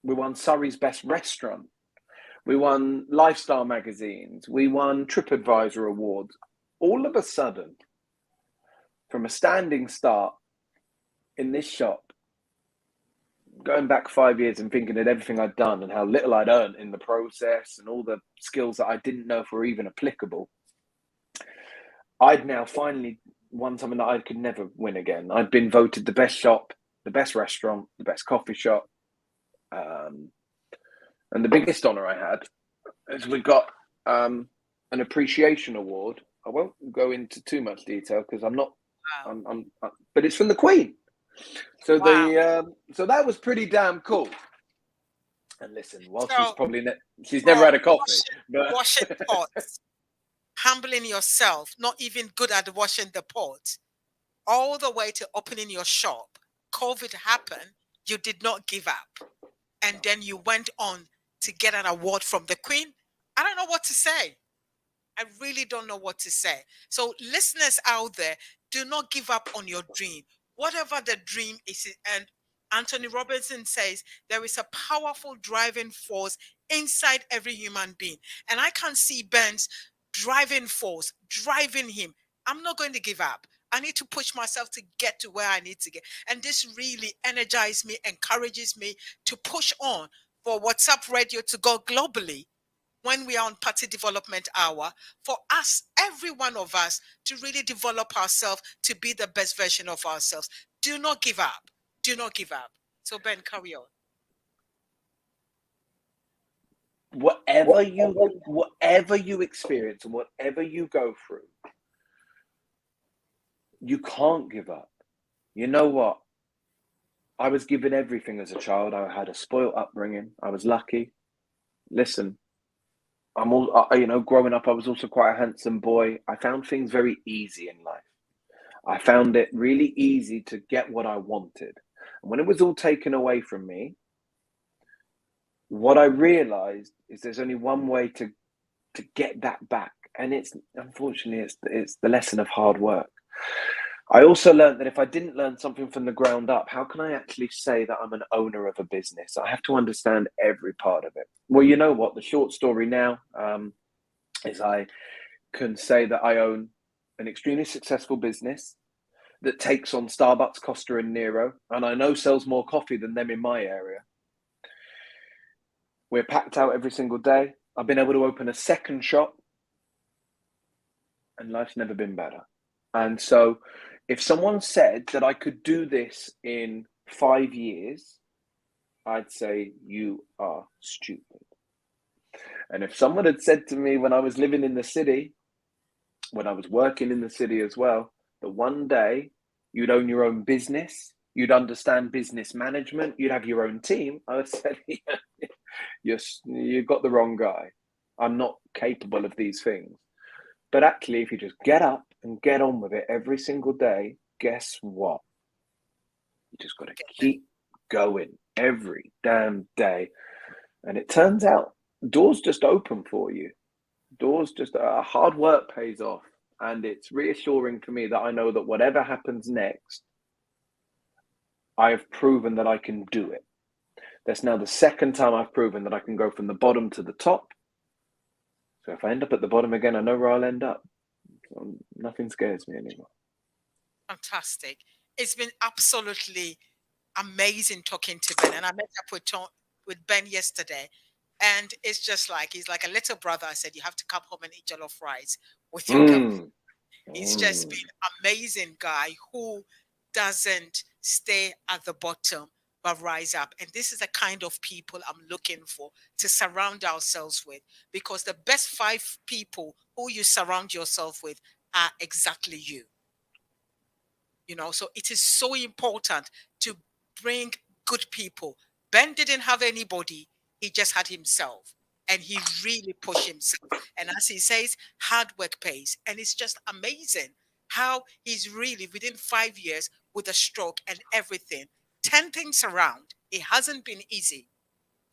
We won Surrey's Best Restaurant. We won Lifestyle magazines. We won TripAdvisor awards. All of a sudden, from a standing start in this shop, going back 5 years and thinking of everything I'd done and how little I'd earned in the process and all the skills that I didn't know if were even applicable, I'd now finally won something that I could never win again. I'd been voted the best shop, the best restaurant, the best coffee shop. And the biggest honor I had is we got an appreciation award. I won't go into too much detail because I'm not, but it's from the Queen. So so that was pretty damn cool. And listen, while she's never had a coffee, washing pots, humbling yourself, not even good at washing the pot, all the way to opening your shop. COVID happened, you did not give up, and then you went on to get an award from the Queen. I don't know what to say. I really don't know what to say. So listeners out there, do not give up on your dream. Whatever the dream is, and Anthony Robinson says there is a powerful driving force inside every human being. And I can see Ben's driving force, driving him. I'm not going to give up. I need to push myself to get to where I need to get. And this really energizes me, encourages me to push on for WhatsApp Radio to go globally when we are on Patsy Development Hour, for us, every one of us, to really develop ourselves to be the best version of ourselves. Do not give up. Do not give up. So Ben, carry on. Whatever you experience and whatever you go through, you can't give up. You know what? I was given everything as a child. I had a spoiled upbringing. I was lucky. Listen, growing up, I was also quite a handsome boy. I found things very easy in life. I found it really easy to get what I wanted. And when it was all taken away from me, what I realized is there's only one way to get that back. And it's unfortunately it's the lesson of hard work. I also learned that if I didn't learn something from the ground up, how can I actually say that I'm an owner of a business? I have to understand every part of it. Well, you know what? The short story now is I can say that I own an extremely successful business that takes on Starbucks, Costa, and Nero, and I know sells more coffee than them in my area. We're packed out every single day. I've been able to open a second shop, and life's never been better. And so, if someone said that I could do this in 5 years, I'd say, you are stupid. And if someone had said to me when I was living in the city, when I was working in the city as well, that one day you'd own your own business, you'd understand business management, you'd have your own team, I would say, you've got the wrong guy. I'm not capable of these things. But actually, if you just get up and get on with it every single day, guess what? You just got to keep going every damn day. And it turns out doors just open for you. Doors just, hard work pays off. And it's reassuring for me that I know that whatever happens next, I have proven that I can do it. That's now the second time I've proven that I can go from the bottom to the top. So if I end up at the bottom again, I know where I'll end up. So nothing scares me anymore. Fantastic. It's been absolutely amazing talking to Ben. And I met up with Ben yesterday. And it's just like, he's like a little brother. I said, you have to come home and eat jollof rice with your company. He's just been an amazing guy who doesn't stay at the bottom, but rise up. And this is the kind of people I'm looking for to surround ourselves with, because the best 5 people who you surround yourself with are exactly you. You know, so it is so important to bring good people. Ben didn't have anybody, he just had himself. And he really pushed himself. And as he says, hard work pays. And it's just amazing how he's really, within 5 years, with a stroke and everything, 10 things around. It hasn't been easy.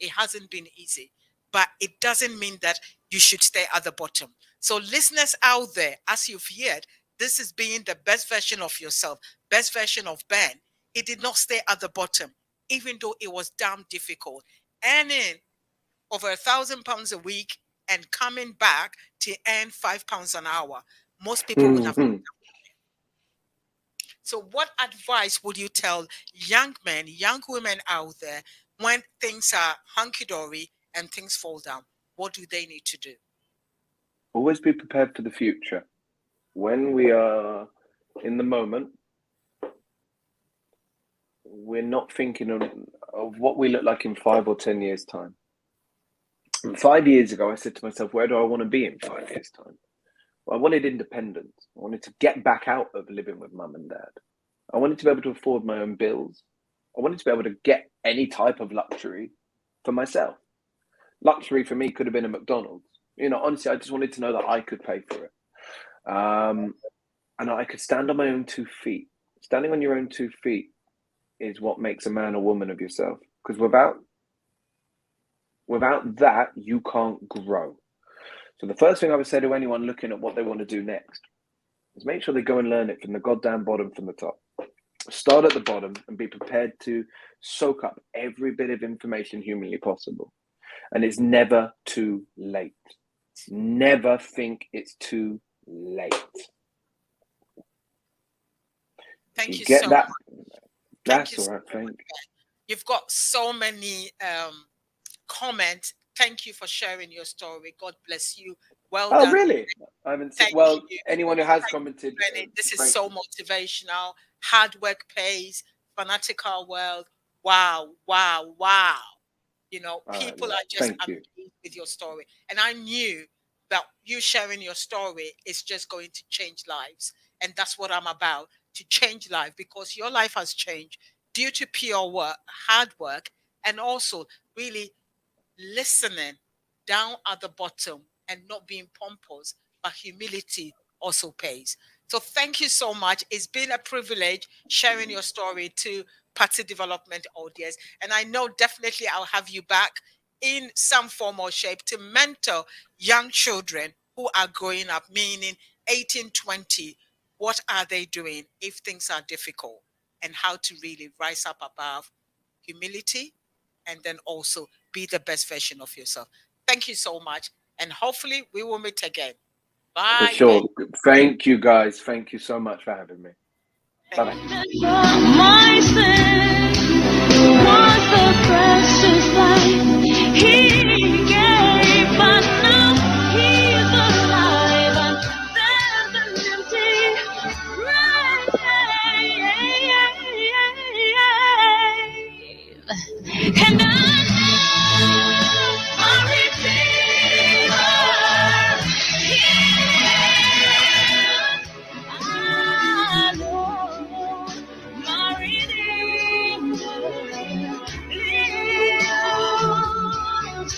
It hasn't been easy. But it doesn't mean that you should stay at the bottom. So, listeners out there, as you've heard, this is being the best version of yourself, best version of Ben. He did not stay at the bottom, even though it was damn difficult. Earning over £1,000 a week and coming back to earn £5 an hour, most people would have. So, what advice would you tell young men, young women out there when things are hunky dory and things fall down? What do they need to do? Always be prepared for the future. When we are in the moment, we're not thinking of what we look like in 5 or 10 years' time. And 5 years ago, I said to myself, where do I want to be in 5 years' time? Well, I wanted independence. I wanted to get back out of living with mum and dad. I wanted to be able to afford my own bills. I wanted to be able to get any type of luxury for myself. Luxury for me could have been a McDonald's. You know, honestly, I just wanted to know that I could pay for it. And I could stand on my own 2 feet. Standing on your own 2 feet is what makes a man or woman of yourself. Because without that, you can't grow. So the first thing I would say to anyone looking at what they want to do next is make sure they go and learn it from the goddamn bottom, from the top. Start at the bottom and be prepared to soak up every bit of information humanly possible. And it's never too late. Never think it's too late. Thank you get so that? much. That's all right. Thank you. You've got so many comments. Thank you for sharing your story. God bless you. Well done. Oh, really? I haven't seen. Thank Well, you. anyone who has commented. This is so motivational. Hard work pays. Fanatical world. Wow, wow, wow. You know, people are just amazed with your story. And I knew that you sharing your story is just going to change lives. And that's what I'm about, to change life, because your life has changed due to pure work, hard work, and also really listening down at the bottom and not being pompous, but humility also pays. So thank you so much. It's been a privilege sharing your story to Patsy Development audience. And I know definitely I'll have you back in some form or shape to mentor young children who are growing up, meaning 18, 20. What are they doing if things are difficult, and how to really rise up above humility and then also be the best version of yourself. Thank you so much. And hopefully we will meet again. For Bye then. sure. Thank you, guys. Thank you so much for having me. Bye bye. My sin was the precious life He gave, but now He's alive and there's an empty grave. And I know my Redeemer, He I know my Redeemer lives.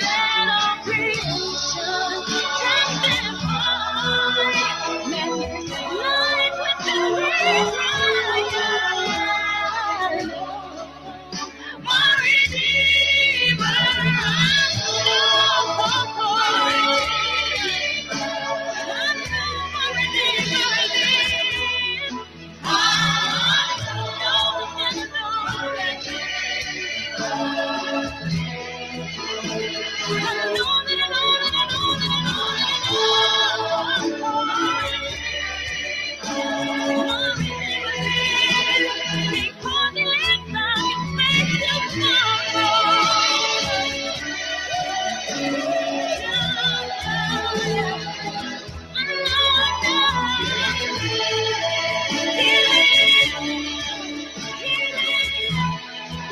Let all creation testify. Let His light within me shine. My Redeemer, because He lives, I can face tomorrow.